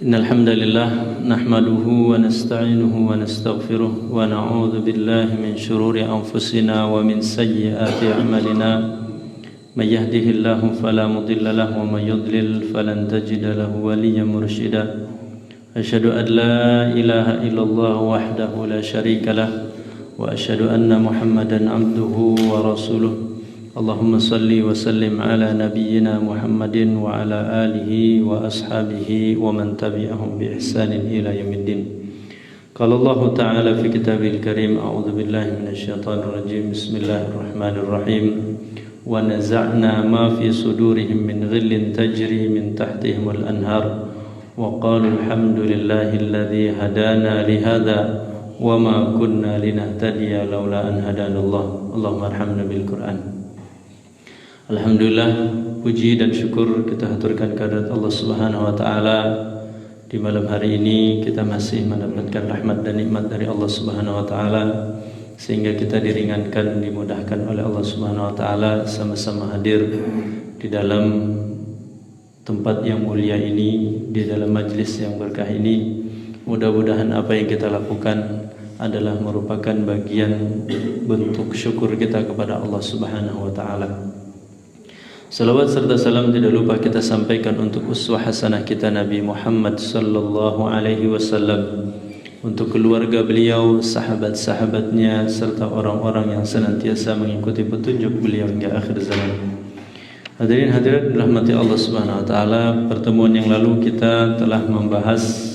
Innal hamdalillah nahmaduhu wa nasta'inuhu wa nastaghfiruh wa na'udzu billahi min shururi anfusina wa min sayyiati a'malina. May yahdihillahu fala mudilla lahu wa may yudlil falan tajida lahu waliyyan mursyida. Asyhadu an la ilaha illallah wahdahu la syarika lah wa asyhadu anna Muhammadan abduhu wa rasuluh. Allahumma salli wa sallim ala nabiyyina Muhammadin wa ala alihi wa ashabihi wa man tabi'ahum bi ihsanin ila yaumiddin. Qala Allah ta'ala fi kitabil karim, a'udzu billahi minasyaitonir rajim. Bismillahirrahmanirrahim. Wa naza'na ma fi sudurihim min ghillin tajri min tahtihim al-anhar wa qalu alhamdulillahi alladhi hadana li hadha wa ma kunna linahtadiya laula an hadana Allah. Allahumma arhamna bil Qur'an. Alhamdulillah, puji dan syukur kita haturkan kehadirat Allah Subhanahu wa taala. Di malam hari ini kita masih mendapatkan rahmat dan nikmat dari Allah Subhanahu wa taala sehingga kita diringankan, dimudahkan oleh Allah Subhanahu wa taala sama-sama hadir di dalam tempat yang mulia ini, di dalam majlis yang berkah ini. Mudah-mudahan apa yang kita lakukan adalah merupakan bagian bentuk syukur kita kepada Allah Subhanahu wa taala. Salawat serta salam tidak lupa kita sampaikan untuk uswah hasanah kita Nabi Muhammad sallallahu alaihi wasallam, untuk keluarga beliau, sahabat-sahabatnya serta orang-orang yang senantiasa mengikuti petunjuk beliau hingga akhir zaman. Hadirin hadirat dirahmati Allah Subhanahu wa taala, pertemuan yang lalu kita telah membahas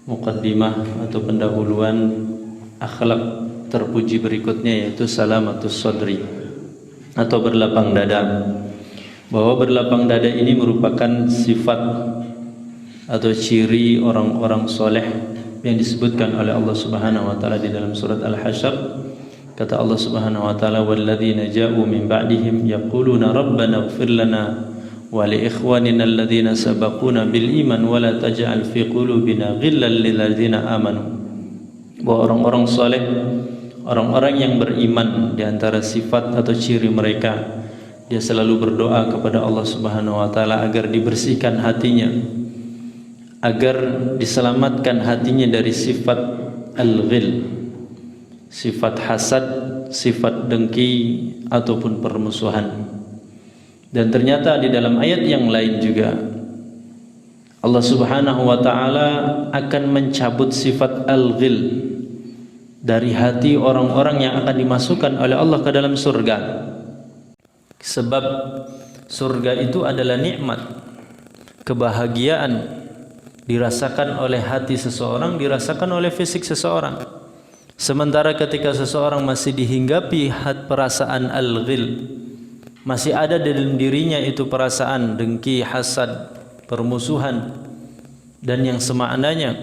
muqaddimah atau pendahuluan akhlak terpuji berikutnya, yaitu salamatus sadri atau berlapang dada. Bahwa berlapang dada ini merupakan sifat atau ciri orang-orang soleh yang disebutkan oleh Allah Subhanahu wa taala di dalam surat Al-Hasyr. Kata Allah Subhanahu wa taala, walladzina ja'u min ba'dihim yaquluna rabbana ighfir lana wa li ikhwanina alladhina sabaquna bil iman wa la taj'al fi qulubina ghillan lil ladzina amanu. Bahwa orang-orang soleh, orang-orang yang beriman, di antara sifat atau ciri mereka, dia selalu berdoa kepada Allah Subhanahu wa taala agar dibersihkan hatinya, agar diselamatkan hatinya dari sifat al-ghil, sifat hasad, sifat dengki ataupun permusuhan. Dan ternyata di dalam ayat yang lain juga Allah Subhanahu wa taala akan mencabut sifat al-ghil dari hati orang-orang yang akan dimasukkan oleh Allah ke dalam surga. Sebab surga itu adalah nikmat, kebahagiaan dirasakan oleh hati seseorang, dirasakan oleh fisik seseorang. Sementara ketika seseorang masih dihinggapi perasaan al-ghil, masih ada dalam dirinya itu perasaan dengki, hasad, permusuhan dan yang semaknanya,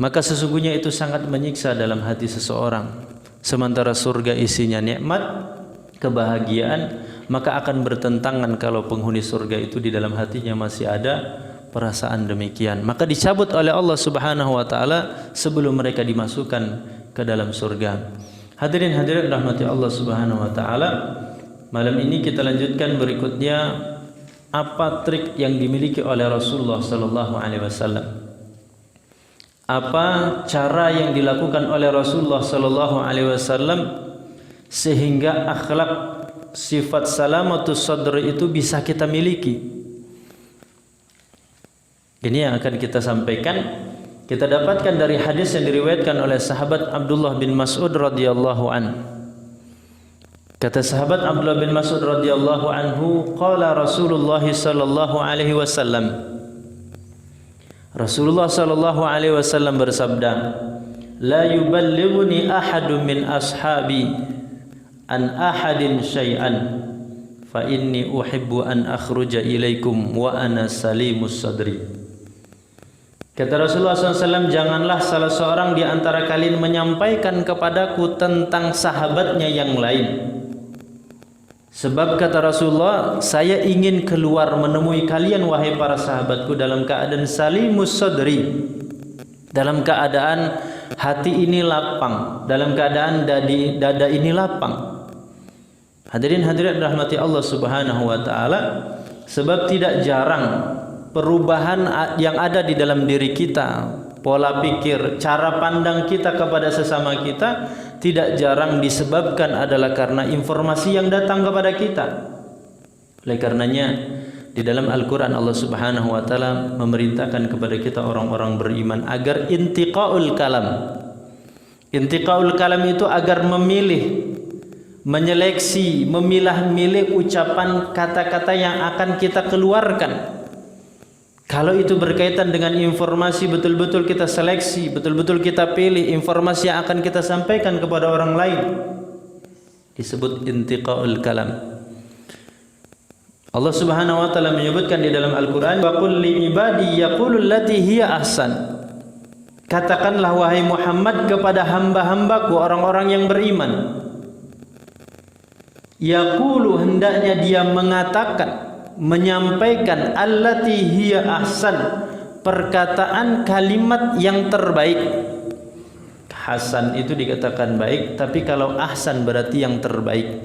maka sesungguhnya itu sangat menyiksa dalam hati seseorang. Sementara surga isinya nikmat, kebahagiaan, maka akan bertentangan kalau penghuni surga itu di dalam hatinya masih ada perasaan demikian. Maka dicabut oleh Allah Subhanahu wa taala sebelum mereka dimasukkan ke dalam surga. Hadirin hadirat rahmati Allah Subhanahu wa taala, malam ini kita lanjutkan berikutnya apa trik yang dimiliki oleh Rasulullah sallallahu alaihi wasallam. Apa cara yang dilakukan oleh Rasulullah sallallahu alaihi wasallam sehingga akhlak sifat salamatus sadri itu bisa kita miliki. Ini yang akan kita sampaikan. Kita dapatkan dari hadis yang diriwayatkan oleh sahabat Abdullah bin Mas'ud radhiyallahu an. Kata sahabat Abdullah bin Mas'ud radhiyallahu anhu, qala Rasulullah sallallahu alaihi wasallam. Rasulullah sallallahu alaihi wasallam bersabda, la yuballighuni ahadun min ashabi an ahadin syai'an fa inni uhibbu an akhruja ilaikum wa ana salimus sadri. Kata Rasulullah SAW, janganlah salah seorang di antara kalian menyampaikan kepadaku tentang sahabatnya yang lain. Sebab kata Rasulullah, saya ingin keluar menemui kalian wahai para sahabatku dalam keadaan salimus sadri, dalam keadaan hati ini lapang, dalam keadaan dada ini lapang. Hadirin hadirat rahmati Allah Subhanahu wa taala, sebab tidak jarang perubahan yang ada di dalam diri kita, pola pikir, cara pandang kita kepada sesama kita, tidak jarang disebabkan adalah karena informasi yang datang kepada kita. Oleh karenanya di dalam Al-Quran Allah Subhanahu wa Ta'ala memerintahkan kepada kita orang-orang beriman agar intiqaul kalam. Intiqaul kalam itu agar memilih, menyeleksi, memilah-milih ucapan kata-kata yang akan kita keluarkan. Kalau itu berkaitan dengan informasi, betul-betul kita seleksi, betul-betul kita pilih informasi yang akan kita sampaikan kepada orang lain. Disebut intiqaul kalam. Allah Subhanahu wa Ta'ala menyebutkan di dalam Al-Quran, wa qul li ibadi yaqulu allati hiya ahsan. Katakanlah wahai Muhammad kepada hamba-hambaku, orang-orang yang beriman. Yaqulu, hendaknya dia mengatakan, menyampaikan allati hiya ahsan, perkataan kalimat yang terbaik. Hasan itu dikatakan baik, tapi kalau ahsan berarti yang terbaik.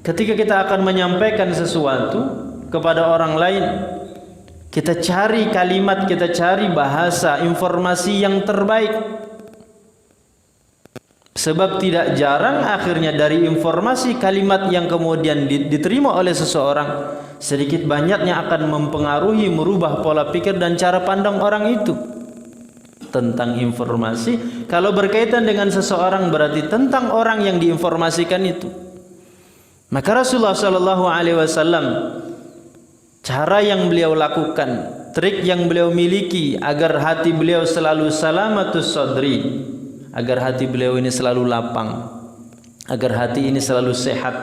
Ketika kita akan menyampaikan sesuatu kepada orang lain, kita cari kalimat, kita cari bahasa, informasi yang terbaik. Sebab tidak jarang akhirnya dari informasi kalimat yang kemudian diterima oleh seseorang, sedikit banyaknya akan mempengaruhi, merubah pola pikir dan cara pandang orang itu tentang informasi. Kalau berkaitan dengan seseorang berarti tentang orang yang diinformasikan itu. Maka Rasulullah SAW, cara yang beliau lakukan, trik yang beliau miliki agar hati beliau selalu salamatus sadri, agar hati beliau ini selalu lapang, agar hati ini selalu sehat,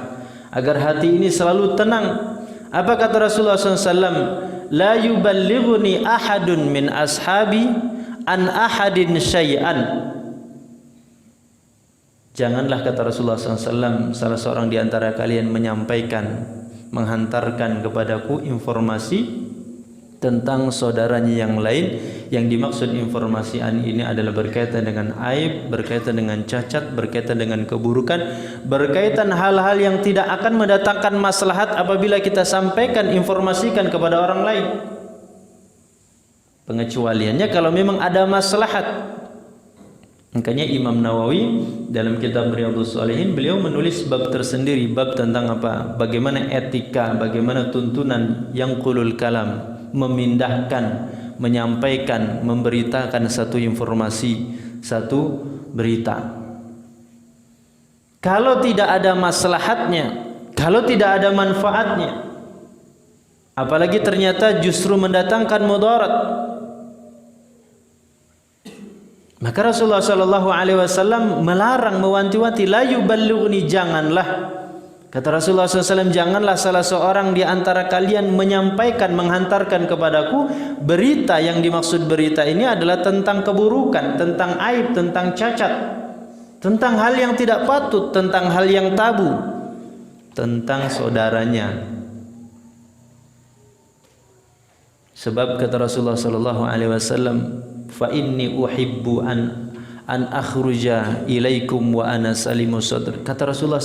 agar hati ini selalu tenang. Apa kata Rasulullah SAW? La yuballighuni ahadun min ashabi an ahadin syai'an. Janganlah, kata Rasulullah SAW, salah seorang di antara kalian menyampaikan, menghantarkan kepadaku informasi tentang saudaranya yang lain. Yang dimaksud informasi ini adalah berkaitan dengan aib, berkaitan dengan cacat, berkaitan dengan keburukan, berkaitan hal-hal yang tidak akan mendatangkan maslahat apabila kita sampaikan, informasikan kepada orang lain. Pengecualiannya kalau memang ada maslahat. Makanya Imam Nawawi dalam kitab Riyadhus Shalihin beliau menulis bab tersendiri, bab tentang apa? Bagaimana etika, bagaimana tuntunan yang qulul kalam, memindahkan, menyampaikan, memberitakan satu informasi, satu berita. Kalau tidak ada maslahatnya, kalau tidak ada manfaatnya, apalagi ternyata justru mendatangkan mudarat, maka Rasulullah SAW melarang, mewanti-wanti, la yuballighuni, janganlah, kata Rasulullah SAW, janganlah salah seorang di antara kalian menyampaikan, menghantarkan kepadaku berita. Yang dimaksud berita ini adalah tentang keburukan, tentang aib, tentang cacat, tentang hal yang tidak patut, tentang hal yang tabu, tentang saudaranya. Sebab kata Rasulullah SAW, fa inni uhibbu an akhruja ilaikum wa ana salimus sadr. Kata Rasulullah,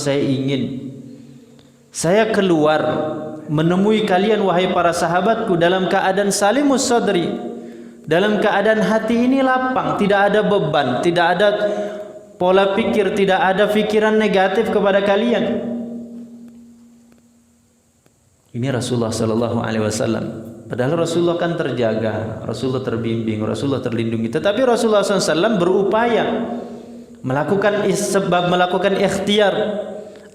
saya keluar menemui kalian wahai para sahabatku dalam keadaan salimus sadri, dalam keadaan hati ini lapang, tidak ada beban, tidak ada pola pikir, tidak ada pikiran negatif kepada kalian. Ini Rasulullah SAW. Padahal Rasulullah kan terjaga, Rasulullah terbimbing, Rasulullah terlindungi. Tetapi Rasulullah SAW berupaya melakukan ikhtiar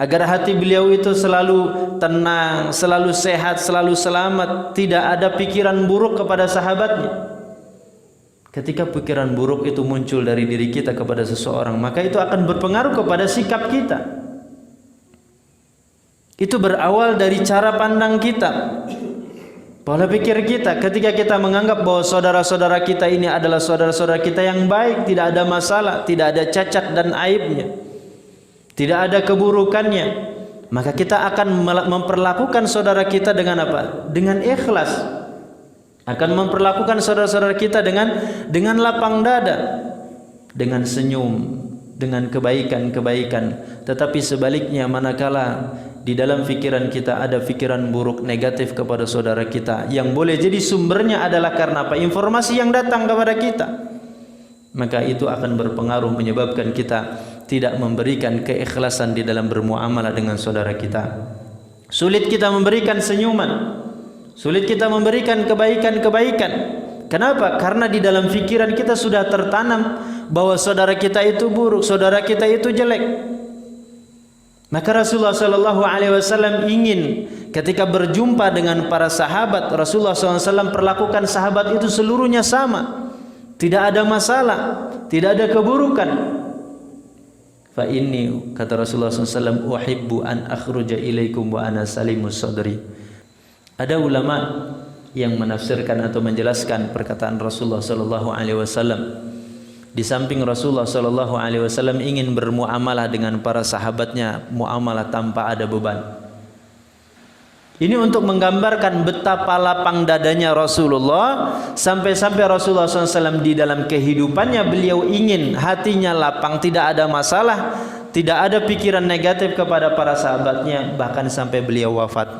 agar hati beliau itu selalu tenang, selalu sehat, selalu selamat, tidak ada pikiran buruk kepada sahabatnya. Ketika pikiran buruk itu muncul dari diri kita kepada seseorang, maka itu akan berpengaruh kepada sikap kita. Itu berawal dari cara pandang kita, pola pikir kita. Ketika kita menganggap bahwa saudara-saudara kita ini adalah saudara-saudara kita yang baik, tidak ada masalah, tidak ada cacat dan aibnya, tidak ada keburukannya, maka kita akan memperlakukan saudara kita dengan apa? Dengan ikhlas. Akan memperlakukan saudara-saudara kita dengan lapang dada, dengan senyum, dengan kebaikan-kebaikan. Tetapi sebaliknya, manakala di dalam pikiran kita ada pikiran buruk negatif kepada saudara kita, yang boleh jadi sumbernya adalah karena apa? Informasi yang datang kepada kita, maka itu akan berpengaruh menyebabkan kita tidak memberikan keikhlasan di dalam bermuamalah dengan saudara kita. Sulit kita memberikan senyuman, sulit kita memberikan kebaikan-kebaikan. Kenapa? Karena di dalam pikiran kita sudah tertanam bahwa saudara kita itu buruk, saudara kita itu jelek. Maka Rasulullah sallallahu alaihi wasallam ingin ketika berjumpa dengan para sahabat, Rasulullah SAW perlakukan sahabat itu seluruhnya sama. Tidak ada masalah, tidak ada keburukan. Fa inni, kata Rasulullah SAW, uhibbu an akhruja ilaikum wa ana salimus sadri. Ada ulama yang menafsirkan atau menjelaskan perkataan Rasulullah sallallahu alaihi wasallam. Di samping Rasulullah sallallahu alaihi wasallam ingin bermuamalah dengan para sahabatnya, muamalah tanpa ada beban. Ini untuk menggambarkan betapa lapang dadanya Rasulullah, sampai-sampai Rasulullah SAW di dalam kehidupannya beliau ingin hatinya lapang, tidak ada masalah, tidak ada pikiran negatif kepada para sahabatnya, bahkan sampai beliau wafat.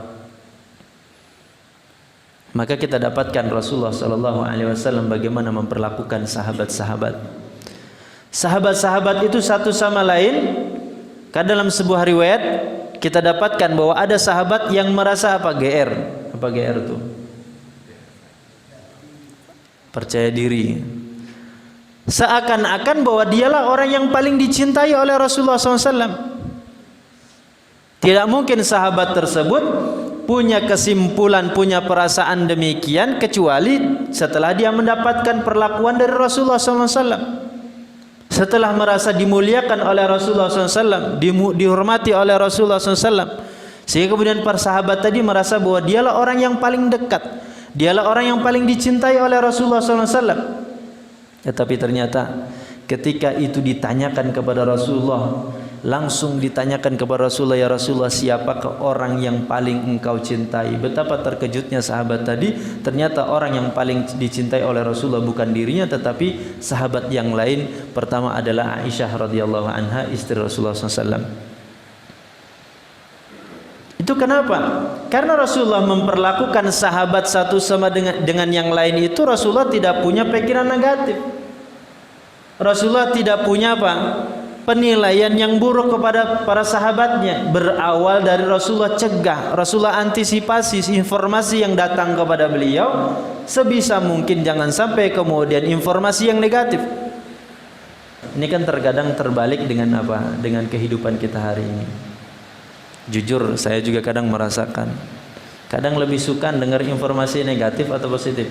Maka kita dapatkan Rasulullah SAW bagaimana memperlakukan sahabat-sahabat. Sahabat-sahabat itu satu sama lain. Kan dalam sebuah riwayat kita dapatkan bahwa ada sahabat yang merasa apa? GR. Apa GR itu? Percaya diri. Seakan-akan bahwa dialah orang yang paling dicintai oleh Rasulullah SAW. Tidak mungkin sahabat tersebut punya kesimpulan, punya perasaan demikian kecuali setelah dia mendapatkan perlakuan dari Rasulullah SAW. Setelah merasa dimuliakan oleh Rasulullah SAW, dihormati oleh Rasulullah SAW, sehingga kemudian para sahabat tadi merasa bahwa dialah orang yang paling dekat, dialah orang yang paling dicintai oleh Rasulullah SAW. Tetapi ternyata ketika itu ditanyakan kepada Rasulullah, langsung ditanyakan kepada Rasulullah, ya Rasulullah, siapakah orang yang paling engkau cintai? Betapa terkejutnya sahabat tadi, ternyata orang yang paling dicintai oleh Rasulullah bukan dirinya tetapi sahabat yang lain. Pertama adalah Aisyah radhiyallahu anha, istri Rasulullah SAW. Itu kenapa? Karena Rasulullah memperlakukan sahabat satu sama dengan yang lain itu, Rasulullah tidak punya pikiran negatif. Rasulullah tidak punya apa? Penilaian yang buruk kepada para sahabatnya. Berawal dari Rasulullah cegah, Rasulullah antisipasi informasi yang datang kepada beliau, sebisa mungkin jangan sampai kemudian informasi yang negatif. Ini kan terkadang terbalik dengan apa? Dengan kehidupan kita hari ini. Jujur saya juga kadang merasakan, kadang lebih suka dengar informasi negatif atau positif.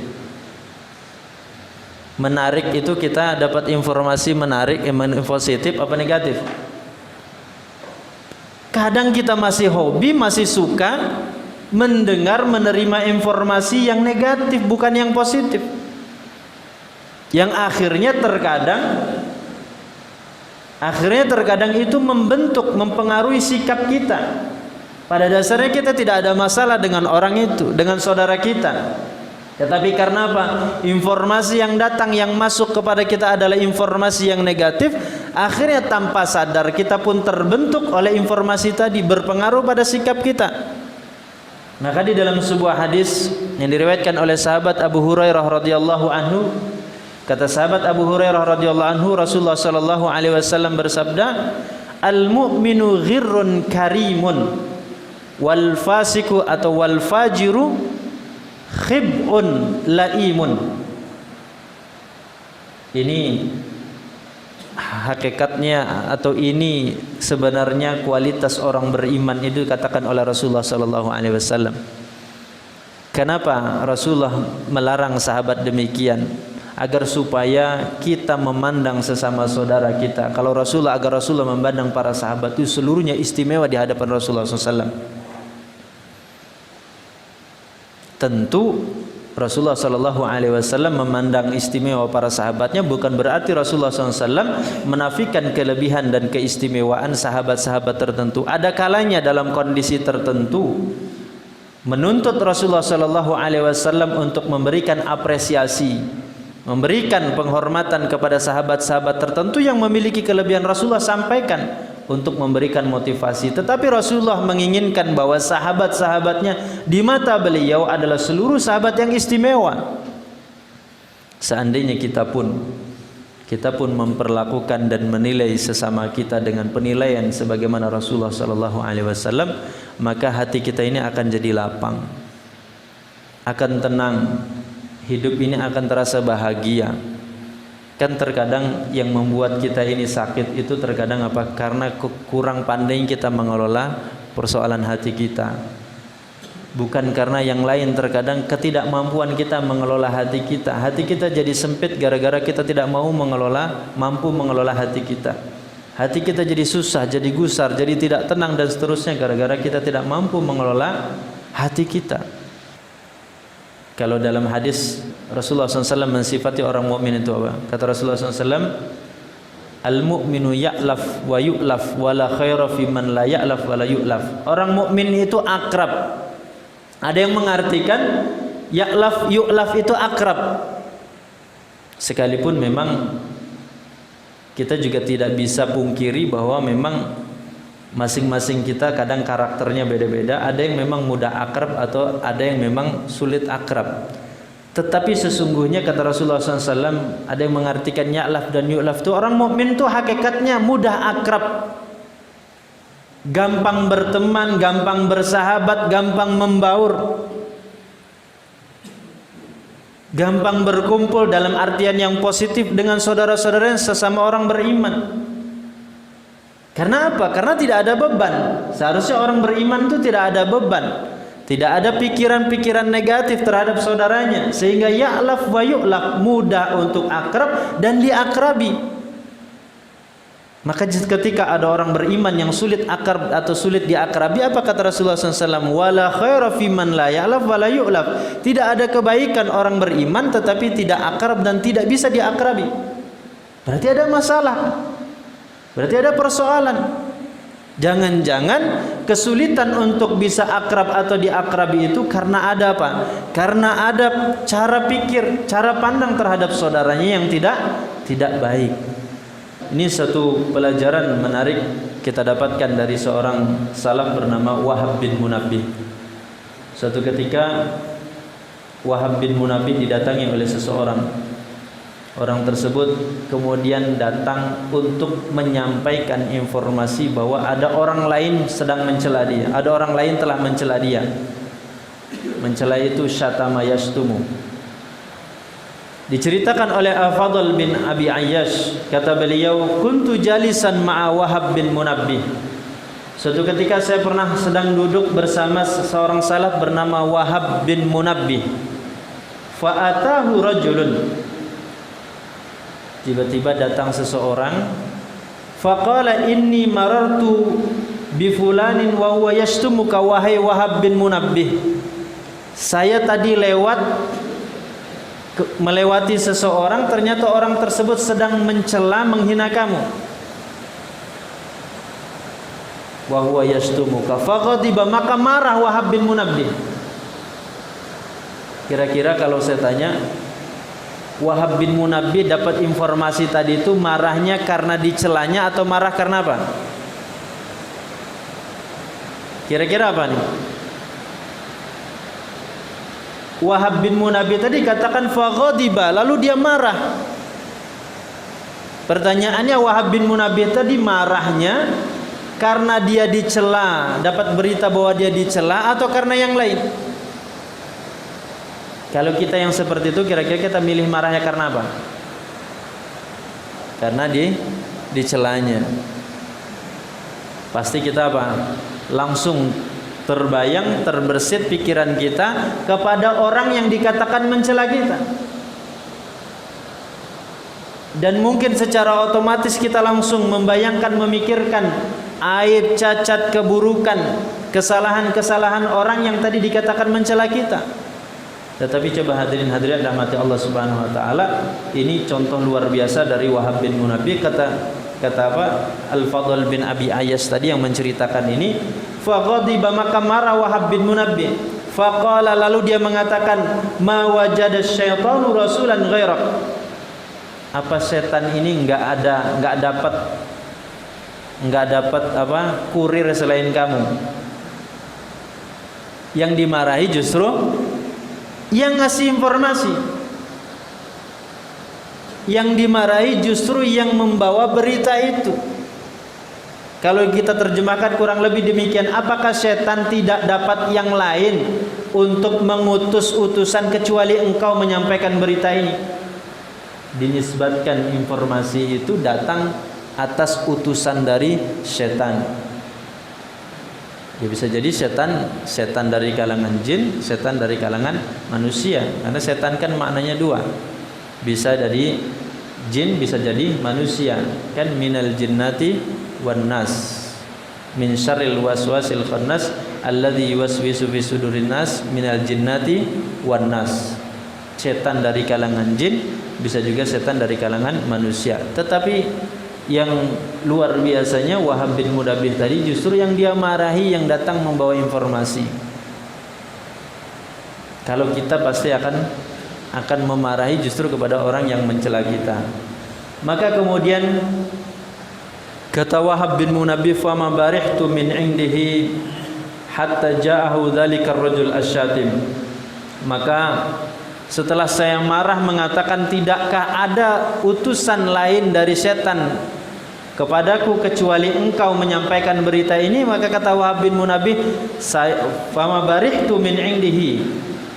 Menarik itu kita dapat informasi menarik, positif apa negatif. Kadang kita masih hobi, masih suka mendengar, menerima informasi yang negatif, bukan yang positif, yang akhirnya terkadang itu membentuk, mempengaruhi sikap kita. Pada dasarnya kita tidak ada masalah dengan orang itu, dengan saudara kita. Tetapi karena apa? Informasi yang datang, yang masuk kepada kita adalah informasi yang negatif. Akhirnya tanpa sadar kita pun terbentuk oleh informasi tadi, berpengaruh pada sikap kita. Maka di dalam sebuah hadis yang diriwayatkan oleh sahabat Abu Hurairah radhiyallahu anhu, kata sahabat Abu Hurairah radhiyallahu anhu, Rasulullah sallallahu alaihi wasallam bersabda, "Al-mu'minu ghirrun karimun, wal fasiku atau wal fajiru khib'un laimun." Ini hakikatnya atau ini sebenarnya kualitas orang beriman itu dikatakan oleh Rasulullah sallallahu alaihi wasallam. Kenapa Rasulullah melarang sahabat demikian? Agar supaya kita memandang sesama saudara kita. Kalau agar Rasulullah memandang para sahabat itu seluruhnya istimewa di hadapan Rasulullah SAW. Tentu Rasulullah Sallallahu Alaihi Wasallam memandang istimewa para sahabatnya bukan berarti Rasulullah SAW menafikan kelebihan dan keistimewaan sahabat-sahabat tertentu. Ada kalanya dalam kondisi tertentu menuntut Rasulullah Sallallahu Alaihi Wasallam untuk memberikan apresiasi, memberikan penghormatan kepada sahabat-sahabat tertentu yang memiliki kelebihan. Rasulullah sampaikan untuk memberikan motivasi. Tetapi Rasulullah menginginkan bahwa sahabat-sahabatnya di mata beliau adalah seluruh sahabat yang istimewa. Seandainya kita pun memperlakukan dan menilai sesama kita dengan penilaian sebagaimana Rasulullah SAW, maka hati kita ini akan jadi lapang, akan tenang, hidup ini akan terasa bahagia. Kan terkadang yang membuat kita ini sakit itu terkadang apa? Karena kurang pandai kita mengelola persoalan hati kita. Bukan karena yang lain, terkadang ketidakmampuan kita mengelola hati kita. Hati kita jadi sempit gara-gara kita tidak mampu mengelola hati kita. Hati kita jadi susah, jadi gusar, jadi tidak tenang dan seterusnya gara-gara kita tidak mampu mengelola hati kita. Kalau dalam hadis Rasulullah SAW mensifati orang mukmin itu apa? Kata Rasulullah SAW, al-mu'minu ya'laf wa yu'laf wa la khaira fi man la ya'laf wa la yu'laf. Orang mukmin itu akrab. Ada yang mengartikan ya'laf yu'laf itu akrab. Sekalipun memang kita juga tidak bisa pungkiri bahwa memang masing-masing kita kadang karakternya beda-beda. Ada yang memang mudah akrab atau ada yang memang sulit akrab. Tetapi sesungguhnya kata Rasulullah SAW, ada yang mengartikan ya'laf dan yu'laf itu orang mukmin itu hakikatnya mudah akrab, gampang berteman, gampang bersahabat, gampang membaur, gampang berkumpul dalam artian yang positif dengan saudara-saudara sesama orang beriman. Karena apa? Karena tidak ada beban. Seharusnya orang beriman itu tidak ada beban, tidak ada pikiran-pikiran negatif terhadap saudaranya, sehingga ya'laf wa yu'laf, mudah untuk akrab dan diakrabi. Maka ketika ada orang beriman yang sulit akrab atau sulit diakrabi, apa kata Rasulullah SAW? Wala khaira fi man la ya'laf wa la yu'laf. Tidak ada kebaikan orang beriman tetapi tidak akrab dan tidak bisa diakrabi. Berarti ada masalah. Berarti ada persoalan. Jangan-jangan kesulitan untuk bisa akrab atau diakrabi itu karena ada apa? Karena ada cara pikir, cara pandang terhadap saudaranya yang tidak baik. Ini satu pelajaran menarik kita dapatkan dari seorang salaf bernama Wahab bin Munabbih. Suatu ketika Wahab bin Munabbih didatangi oleh seseorang. Orang tersebut kemudian datang untuk menyampaikan informasi bahwa ada orang lain sedang mencela dia. Ada orang lain telah mencela dia. Mencela itu syatama yastumu. Diceritakan oleh Al-Fadl bin Abi Ayyash, kata beliau, kuntu jalisan ma'a Wahab bin Munabbih. Suatu ketika saya pernah sedang duduk bersama seseorang salaf bernama Wahab bin Munabbih. Fa'atahu rajulun. Tiba-tiba datang seseorang, faqala inni marartu bi fulanin wa huwa yashtumuka wahai Wahab bin Munabbih. Saya tadi melewati seseorang, ternyata orang tersebut sedang mencela, menghina kamu. Wa huwa yashtumuka faqadiba, maka marah Wahab bin Munabbih. Kira-kira kalau saya tanya, Wahab bin Munabbih dapat informasi tadi itu marahnya karena dicelanya atau marah karena apa? Kira-kira apa nih? Wahab bin Munabbih tadi katakan faghadiba, lalu dia marah. Pertanyaannya, Wahab bin Munabbih tadi marahnya karena dia dicela, dapat berita bahwa dia dicela, atau karena yang lain? Kalau kita yang seperti itu, kira-kira kita milih marahnya karena apa? Karena dicelanya. Pasti kita apa? Langsung terbayang, terbersit pikiran kita kepada orang yang dikatakan mencela kita. Dan mungkin secara otomatis kita langsung membayangkan, memikirkan aib, cacat, keburukan, kesalahan-kesalahan orang yang tadi dikatakan mencela kita. Tetapi coba hadirin hadirat rahmati Allah Subhanahu wa taala, ini contoh luar biasa dari Wahab bin Munabbih. Kata apa? Al-Fadl bin Abi Ayyash tadi yang menceritakan ini, faghadiba, maka marah Wahab bin Munabbih. Faqala, lalu dia mengatakan, ma wajada syaitanu rasulan ghairak. Apa setan ini enggak dapat nggak dapat kurir selain kamu. Yang dimarahi justru yang ngasih informasi. Yang dimarahi justru yang membawa berita itu. Kalau kita terjemahkan kurang lebih demikian, apakah setan tidak dapat yang lain untuk mengutus utusan kecuali engkau menyampaikan berita ini? Dinisbatkan informasi itu datang atas utusan dari setan. Ya bisa jadi setan dari kalangan jin, setan dari kalangan manusia. Karena setan kan maknanya dua. Bisa dari jin, bisa jadi manusia. Kan minal jinnati wan nas. Min syarril waswasil khannas alladzi yuwaswisu fi sudurin nas minal jinnati wan nas. Setan dari kalangan jin, bisa juga setan dari kalangan manusia. Tetapi yang luar biasanya Wahab bin Munabbih tadi justru yang dia marahi yang datang membawa informasi. Kalau kita pasti akan memarahi justru kepada orang yang mencela kita. Maka kemudian kata Wahab bin Munabbih, "Fama barihtu min indihi hatta ja'ahu dzalika ar-rajul asy-syatim." Maka setelah saya marah mengatakan, tidakkah ada utusan lain dari setan kepadaku kecuali engkau menyampaikan berita ini? Maka kata Wahab bin Munabbih, "Fama barihtu min indihi."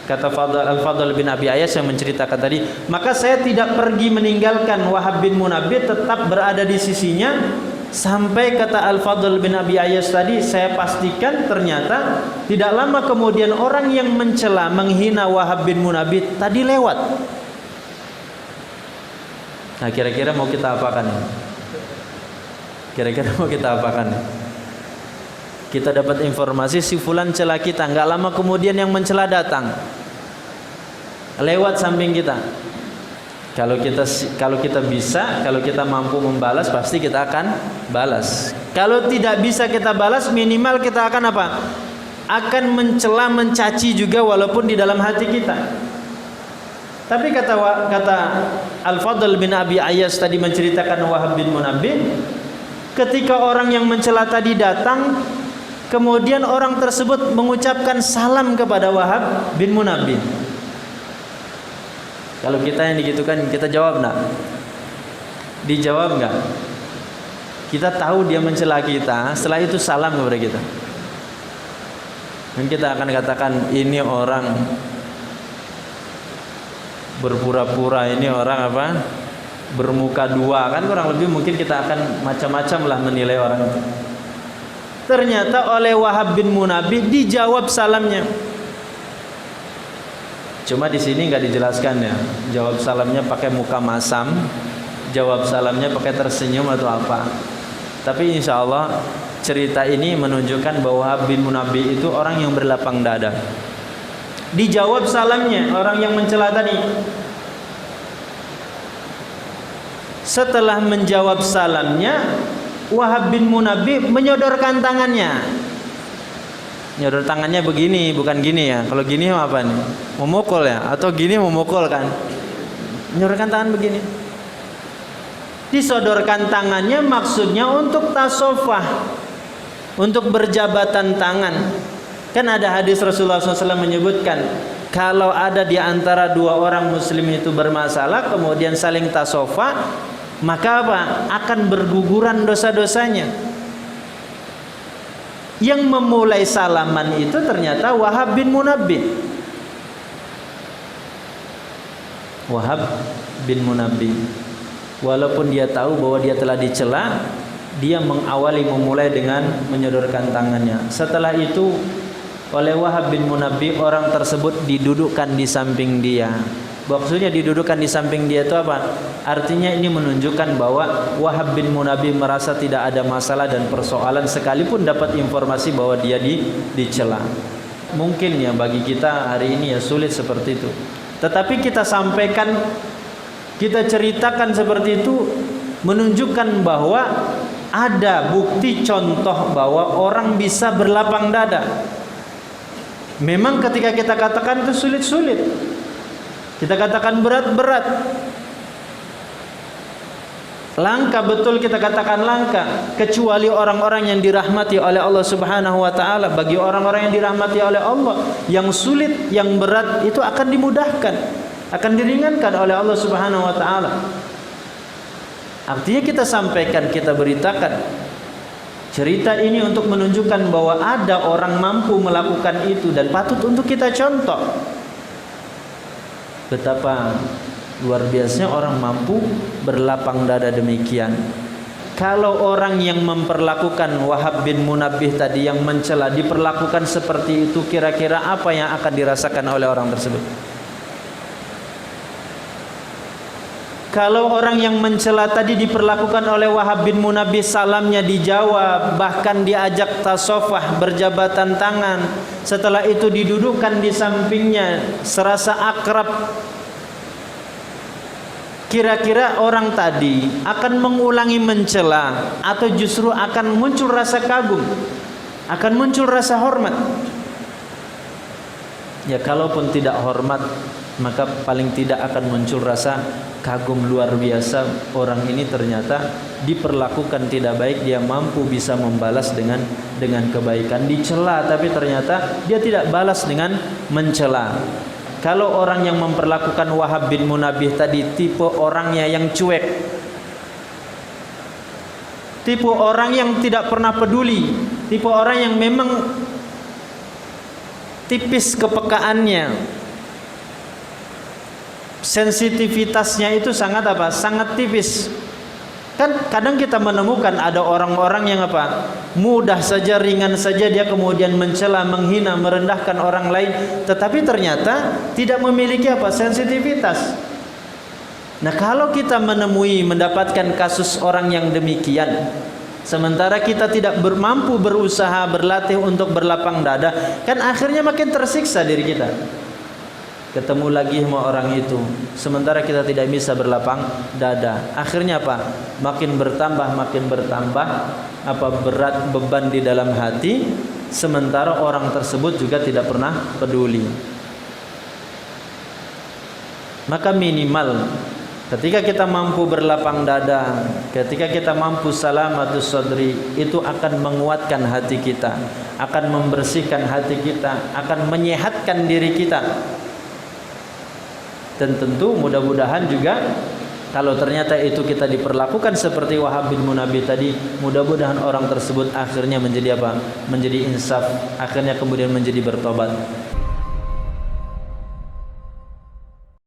Kata Al-Fadl bin Abi Ayyas yang menceritakan tadi, maka saya tidak pergi meninggalkan Wahab bin Munabbih, tetap berada di sisinya sampai kata Al-Fadl bin Abi Ayyas tadi, saya pastikan ternyata tidak lama kemudian orang yang mencela menghina Wahab bin Munabbih tadi lewat. Nah, kira-kira mau kita apakan? Kira-kira mau kita apakan? Kita dapat informasi si fulan cela kita, nggak lama kemudian yang mencela datang lewat samping kita. Kalau kita bisa, kalau kita mampu membalas, pasti kita akan balas. Kalau tidak bisa kita balas, minimal kita akan apa? Akan mencela, mencaci juga walaupun di dalam hati kita. Tapi kata Al-Fadl bin Abi Ayyas tadi menceritakan Wahab bin Munabbih, ketika orang yang mencela tadi datang, kemudian orang tersebut mengucapkan salam kepada Wahab bin Munabbih. Kalau kita yang digitukan, kita jawab enggak? Dijawab enggak? Kita tahu dia mencela kita, setelah itu salam kepada kita. Dan kita akan katakan, ini orang berpura-pura, ini orang apa? Bermuka dua, kan kurang lebih mungkin kita akan macam-macam lah menilai orang itu. Ternyata oleh Wahab bin Munabbih dijawab salamnya. Cuma di sini nggak dijelaskan ya, jawab salamnya pakai muka masam, jawab salamnya pakai tersenyum atau apa. Tapi insya Allah cerita ini menunjukkan bahwa Wahab bin Munabbih itu orang yang berlapang dada. Dijawab salamnya orang yang mencela tadi. Setelah menjawab salamnya, Wahab bin Munabbih menyodorkan tangannya. Nyodor tangannya begini, bukan gini ya. Kalau gini apa nih? Memukul ya? Atau gini memukul kan? Nyodorkan tangan begini. Disodorkan tangannya maksudnya untuk tasofah, untuk berjabatan tangan. Kan ada hadis Rasulullah SAW menyebutkan, kalau ada di antara dua orang muslim itu bermasalah, kemudian saling tasofah, maka apa? Akan berguguran dosa-dosanya. Yang memulai salaman itu ternyata Wahab bin Munabbih. Wahab bin Munabbih, walaupun dia tahu bahwa dia telah dicela, dia memulai dengan menyodorkan tangannya. Setelah itu oleh Wahab bin Munabbih, orang tersebut didudukkan di samping dia. Maksudnya didudukkan di samping dia itu apa? Artinya ini menunjukkan bahwa Wahab bin Munabbih merasa tidak ada masalah dan persoalan, sekalipun dapat informasi bahwa dia dicela. Mungkin ya bagi kita hari ini ya sulit seperti itu. Tetapi kita sampaikan, kita ceritakan seperti itu menunjukkan bahwa ada bukti contoh bahwa orang bisa berlapang dada. Memang ketika kita katakan itu sulit-sulit, kita katakan berat-berat. Langka betul, kita katakan langka, kecuali orang-orang yang dirahmati oleh Allah Subhanahu wa taala. Bagi orang-orang yang dirahmati oleh Allah, yang sulit, yang berat itu akan dimudahkan, akan diringankan oleh Allah Subhanahu wa taala. Artinya kita sampaikan, kita beritakan cerita ini untuk menunjukkan bahwa ada orang mampu melakukan itu dan patut untuk kita contoh. Betapa luar biasanya orang mampu berlapang dada demikian. Kalau orang yang memperlakukan Wahab bin Munabbih tadi, yang mencela, diperlakukan seperti itu, kira-kira apa yang akan dirasakan oleh orang tersebut? Kalau orang yang mencela tadi diperlakukan oleh Wahab bin Munabbih, salamnya dijawab, bahkan diajak tasofah, berjabatan tangan, setelah itu didudukkan di sampingnya, serasa akrab, kira-kira orang tadi akan mengulangi mencela atau justru akan muncul rasa kagum, akan muncul rasa hormat? Ya, kalaupun tidak hormat, maka paling tidak akan muncul rasa kagum. Luar biasa, orang ini ternyata diperlakukan tidak baik, dia mampu bisa membalas dengan kebaikan. Dicela tapi ternyata dia tidak balas dengan mencela. Kalau orang yang memperlakukan Wahab bin Munabbih tadi tipe orangnya yang cuek, tipe orang yang tidak pernah peduli, tipe orang yang memang tipis kepekaannya, sensitivitasnya itu sangat apa? Sangat tipis. Kan kadang kita menemukan ada orang-orang yang apa? Mudah saja, ringan saja dia kemudian mencela, menghina, merendahkan orang lain, tetapi ternyata tidak memiliki apa? Sensitivitas. Nah, kalau kita mendapatkan kasus orang yang demikian, sementara kita tidak mampu berusaha, berlatih untuk berlapang dada, kan akhirnya makin tersiksa diri kita. Ketemu lagi sama orang itu, sementara kita tidak bisa berlapang dada. Akhirnya apa? Makin bertambah apa berat beban di dalam hati, sementara orang tersebut juga tidak pernah peduli. Maka minimal ketika kita mampu berlapang dada, ketika kita mampu salamatus sadri, itu akan menguatkan hati kita, akan membersihkan hati kita, akan menyehatkan diri kita. Dan tentu mudah-mudahan juga kalau ternyata itu kita diperlakukan seperti Wahab bin Munabbih tadi, mudah-mudahan orang tersebut akhirnya menjadi apa? Menjadi insaf, akhirnya kemudian menjadi bertobat.